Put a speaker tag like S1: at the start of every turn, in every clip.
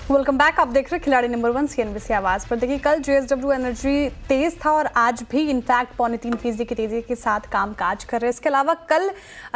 S1: Welcome back. आप देख रहे हैं खिलाड़ी नंबर 1 CNBC आवाज पर। देखिए, कल JSW एनर्जी तेज था और आज भी इनफैक्ट 3.25% की तेजी के साथ कामकाज कर रहे हैं। इसके अलावा कल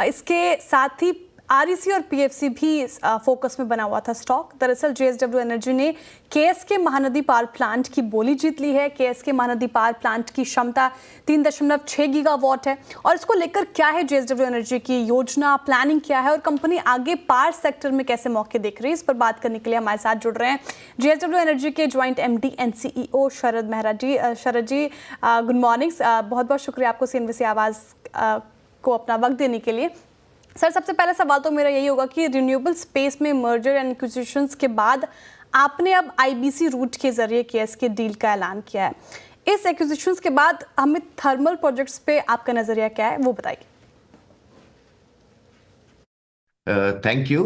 S1: इसके साथ ही REC और PFC भी फोकस में बना हुआ था स्टॉक। दरअसल JSW एनर्जी ने KSK महानदी पावर प्लांट की बोली जीत ली है। KSK महानदी पावर प्लांट की क्षमता 3.6 गीगावाट है और इसको लेकर क्या है JSW एनर्जी की योजना, प्लानिंग क्या है और कंपनी आगे पावर सेक्टर में कैसे मौके देख रही है, इस पर बात करने के लिए हमारे साथ जुड़ रहे हैं JSW एनर्जी के joint MD and CEO Sharad Mehra ji. Sharad ji, good morning. बहुत बहुत शुक्रिया आपको CNBC आवाज़ को अपना वक्त देने के लिए। सर, सबसे पहला सवाल तो मेरा यही होगा कि रिन्यूएबल स्पेस में मर्जर एंड एक्विजिशंस के बाद आपने अब IBC रूट के जरिए KSK डील का ऐलान किया है। इस एक्विजिशंस के बाद हमें थर्मल प्रोजेक्ट्स पे आपका नजरिया क्या है, वो बताइए।
S2: Thank you.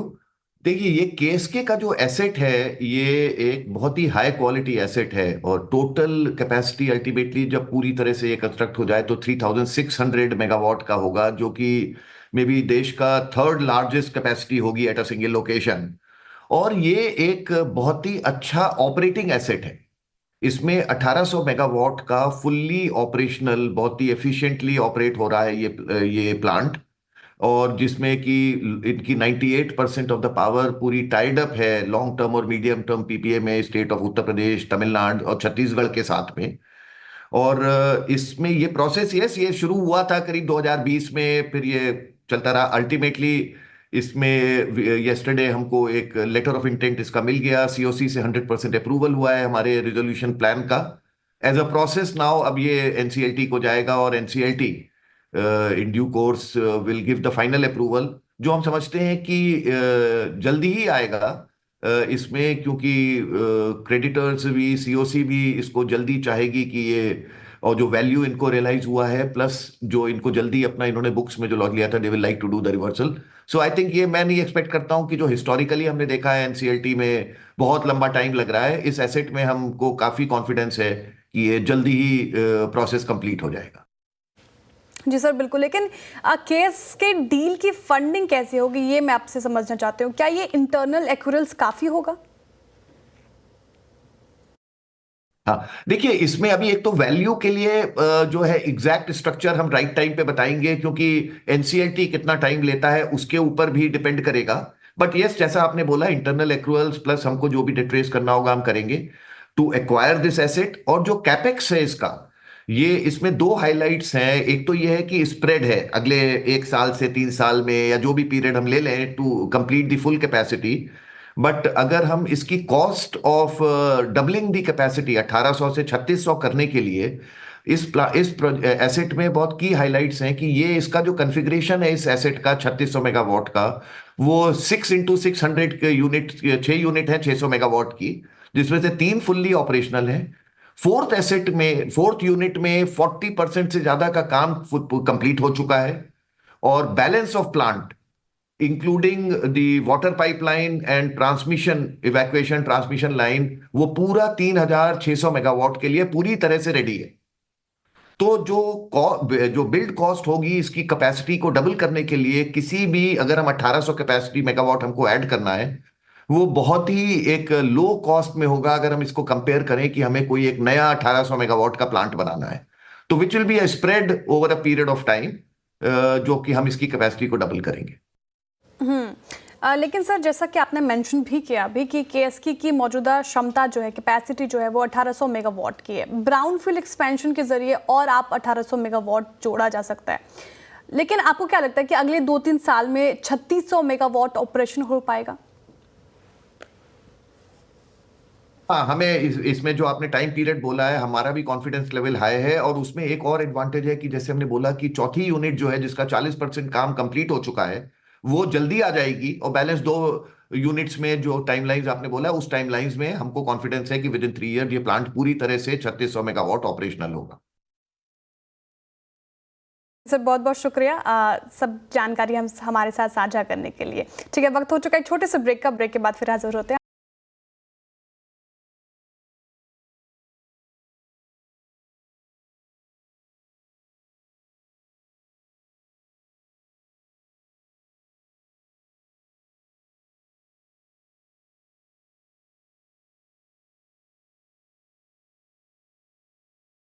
S2: देखिए, ये KSK का जो एसेट है ये एक बहुत ही हाई क्वालिटी एसेट है और टोटल कैपेसिटी अल्टीमेटली जब पूरी तरह से ये कंस्ट्रक्ट हो जाए तो 3600 मेगावाट का होगा, जो कि मे बी देश का थर्ड लार्जेस्ट कैपेसिटी होगी एट अ सिंगल लोकेशन। और ये एक बहुत ही अच्छा ऑपरेटिंग एसेट है। इसमें 1800 मेगावाट का फुल्ली ऑपरेशनल बहुत ही एफिशिएंटली ऑपरेट हो रहा है ये प्लांट, और जिसमें कि इनकी 98% ऑफ द पावर पूरी टाइड अप है लॉन्ग टर्म और मीडियम टर्म PPA में स्टेट ऑफ उत्तर प्रदेश, तमिलनाडु और छत्तीसगढ़ के साथ में। और इसमें ये प्रोसेस ये शुरू हुआ था करीब 2020 में, फिर ये चलता रहा। अल्टीमेटली इसमें येस्टरडे हमको एक लेटर ऑफ इंटेंट इसका मिल गया, COC से 100% अप्रूवल हुआ है हमारे रिजोल्यूशन प्लान का। एज अ प्रोसेस नाउ अब ये NCLT को जाएगा और NCLT in due course will give the final approval, जो हम समझते हैं कि जल्दी ही आएगा इसमें, क्योंकि क्रेडिटर्स भी COC भी इसको जल्दी चाहेगी कि ये, और जो वैल्यू इनको रियलाइज हुआ है प्लस जो इनको जल्दी अपना इन्होंने बुक्स में जो लॉग लिया था, they will like to do the reversal. So I think ये मैं नहीं एक्सपेक्ट करता हूं कि जो हिस्टोरिकली हमने देखा है NCLT में बहुत लंबा टाइम लग रहा है, इस एसेट में हमको काफी कॉन्फिडेंस है कि ये जल्दी ही प्रोसेस कंप्लीट हो जाएगा।
S1: जी सर, बिल्कुल। लेकिन KSK डील की फंडिंग कैसे होगी, ये मैं आपसे समझना चाहती हूँ। क्या ये इंटरनल एक्यूरेल्स काफी होगा?
S2: हाँ, देखिए, इसमें अभी एक तो वैल्यू के लिए जो है एग्जैक्ट स्ट्रक्चर हम राइट टाइम पे बताएंगे, क्योंकि NCLT कितना टाइम लेता है उसके ऊपर भी डिपेंड करेगा। बट यस, जैसा आपने बोला, इंटरनल एक्रूअल्स प्लस हमको जो भी डिट्रेस करना होगा हम करेंगे टू एक्वायर दिस एसेट। और जो कैपेक्स है इसका, ये इसमें दो हाइलाइट्स हैं। एक तो ये है कि स्प्रेड है अगले 1 साल से 3 साल में, या जो भी पीरियड हम ले लें to complete the full capacity. But अगर हम इसकी cost of doubling the capacity 1800 से 3600 करने के लिए इस एसेट में बहुत की हाइलाइट्स हैं कि ये इसका जो कॉन्फ़िगरेशन है इस एसेट का 3600 मेगावाट का, वो 6x600 के यूनिट, 6 यूनिट है 600 मेगावाट की, जिसमें से 3 फुल्ली ऑपरेशनल है। फोर्थ यूनिट में 40% से ज्यादा का काम कंप्लीट हो चुका है, और balance of plant including the water pipeline and transmission, evacuation transmission line, वो पूरा 3600 मेगावाट के लिए पूरी तरह से रेडी है। तो जो बिल्ड कॉस्ट होगी इसकी कैपेसिटी को डबल करने के लिए, किसी भी अगर हम 1800 कैपेसिटी मेगावाट हमको ऐड करना है, वो बहुत ही एक लो कॉस्ट में होगा अगर हम इसको कंपेयर करें कि हमें कोई एक नया 1800 मेगावाट का प्लांट बनाना है। तो which will be a spread over a period of time, जो कि हम इसकी कैपेसिटी को डबल करेंगे।
S1: लेकिन सर, जैसा कि आपने मेंशन भी किया अभी कि KSK की मौजूदा क्षमता जो है, कैपेसिटी जो है, वो 1800 मेगावाट की है। ब्राउनफील्ड एक्सपेंशन के जरिए और आप 1800 मेगावाट जोड़ा जा सकता है। लेकिन आपको क्या लगता है कि अगले 2-3 साल में 3600 मेगावाट ऑपरेशन हो पाएगा?
S2: हाँ, हमें इसमें जो आपने टाइम पीरियड बोला है, हमारा भी कॉन्फिडेंस लेवल हाई है। और उसमें एक और एडवांटेज है कि जैसे हमने बोला कि चौथी यूनिट जो है जिसका 40% काम कंप्लीट हो चुका है, वो जल्दी आ जाएगी, और बैलेंस 2 यूनिट्स में जो टाइमलाइंस आपने बोला उस टाइमलाइंस में हमको कॉन्फिडेंस है कि विद इन 3 ईयर ये प्लांट पूरी तरह से 3600 मेगावाट ऑपरेशनल होगा।
S1: सर, बहुत बहुत शुक्रिया सब जानकारी हम हमारे साथ साझा करने के लिए। ठीक है, वक्त हो चुका है छोटे से ब्रेक का। ब्रेक के बाद फिर हाजिर होते हैं।